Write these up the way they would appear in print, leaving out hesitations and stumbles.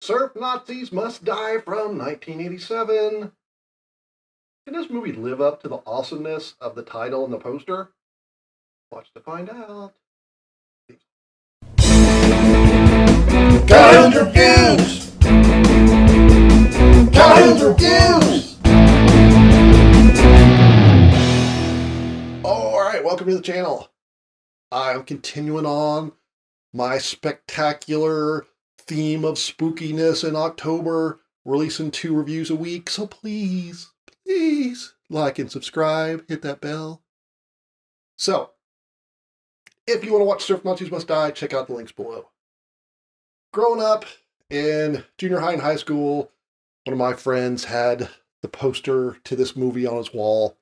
Surf Nazis Must Die from 1987. Can this movie live up to the awesomeness of the title and the poster? Watch to find out. Kyle's Reviews! Kyle's Reviews! Alright, welcome to the channel. I'm continuing on my spectacular theme of spookiness in October, releasing 2 reviews a week, so please like and subscribe, hit that bell. So, if you want to watch Surf Nazis Must Die, check out the links below. Growing up in junior high and high school, one of my friends had the poster to this movie on his wall.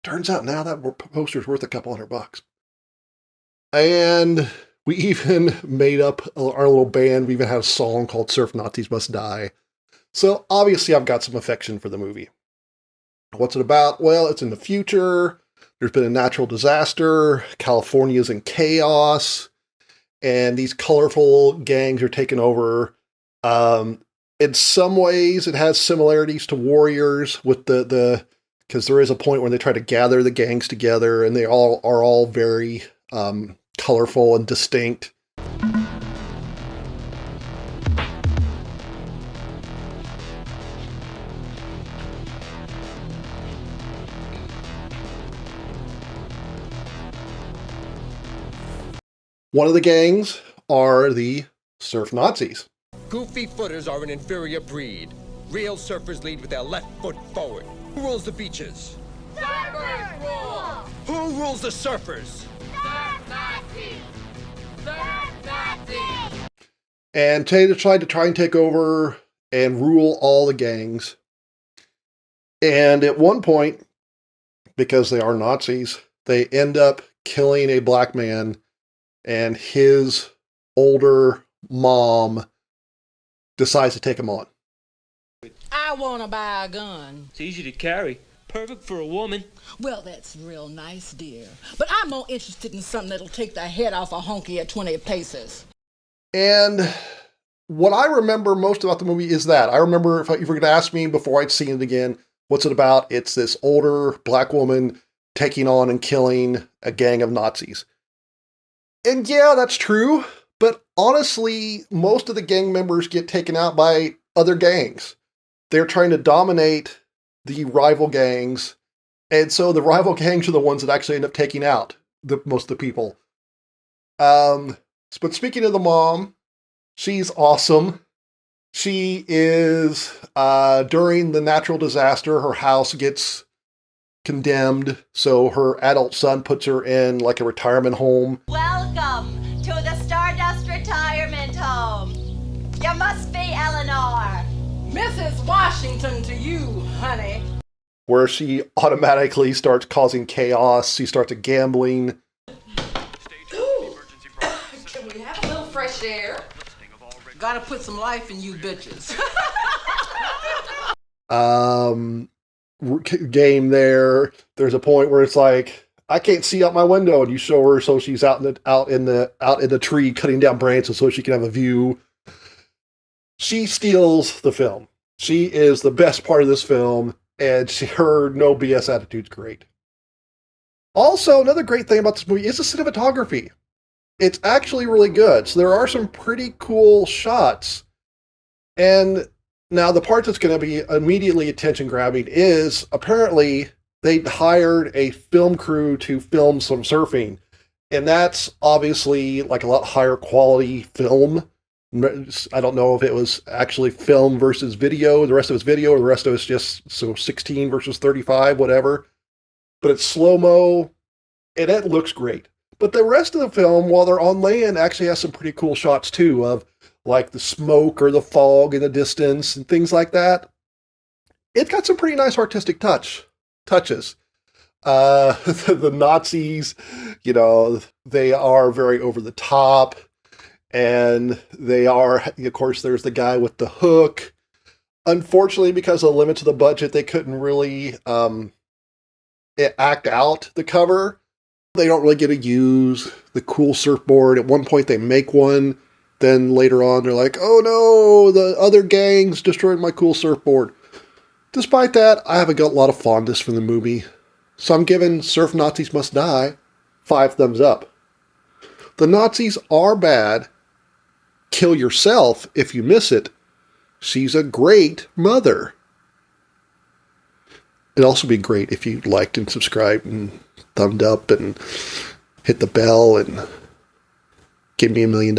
Turns out now that poster's worth a couple $100. And we even made up our little band. We even had a song called Surf Nazis Must Die. So obviously I've got some affection for the movie. What's it about? Well, it's in the future. There's been a natural disaster. California's in chaos. And these colorful gangs are taking over. In some ways, it has similarities to Warriors with because there is a point where they try to gather the gangs together, and they all are very colorful and distinct. One of the gangs are the Surf Nazis. Goofy footers are an inferior breed. Real surfers lead with their left foot forward. Who rules the beaches? Surfers rule! Who rules the surfers? Surf Nazis! Surf Nazis! And they tried to try and take over and rule all the gangs. And at one point, because they are Nazis, they end up killing a black man and his older mom decides to take him on. I want to buy a gun. It's easy to carry. Perfect for a woman. Well, that's real nice, dear. But I'm more interested in something that'll take the head off a honky at 20 paces. And what I remember most about the movie is that. I remember, if you were going to ask me before I'd seen it again, what's it about? It's this older black woman taking on and killing a gang of Nazis. And yeah, that's true. But honestly, most of the gang members get taken out by other gangs. They're trying to dominate the rival gangs. And so the rival gangs are the ones that actually end up taking out most of the people. But speaking of the mom, she's awesome. She is, during the natural disaster, her house gets condemned. So her adult son puts her in like a retirement home. Welcome to the Stardust Retirement Home. You must be Eleanor. Mrs. Washington to you, honey. Where she automatically starts causing chaos. She starts gambling. Ooh. Can we have a little fresh air? Gotta put some life in you bitches. Game there. There's a point where it's like, I can't see out my window, and you show her so she's out in the tree cutting down branches so she can have a view. She steals the film. She is the best part of this film, and her no BS attitude's great. Also, another great thing about this movie is the cinematography. It's actually really good. So there are some pretty cool shots. And now the part that's going to be immediately attention-grabbing is apparently they hired a film crew to film some surfing. And that's obviously like a lot higher quality film. I don't know if it was actually film versus video. The rest of it's video, or the rest of it's just 16 versus 35, whatever. But it's slow-mo, and it looks great. But the rest of the film, while they're on land, actually has some pretty cool shots too, of like the smoke or the fog in the distance and things like that. It's got some pretty nice artistic touches. The Nazis, they are very over the top. And they are, of course, there's the guy with the hook. Unfortunately, because of the limits of the budget, they couldn't really act out the cover. They don't really get to use the cool surfboard. At one point, they make one Then later on, they're like, oh no, the other gangs destroyed my cool surfboard. Despite that, I have a lot of fondness for the movie. So I'm giving Surf Nazis Must Die 5 thumbs up. The Nazis are bad. Kill yourself if you miss it. She's a great mother. It'd also be great if you liked and subscribed and thumbed up and hit the bell and give me $1 million.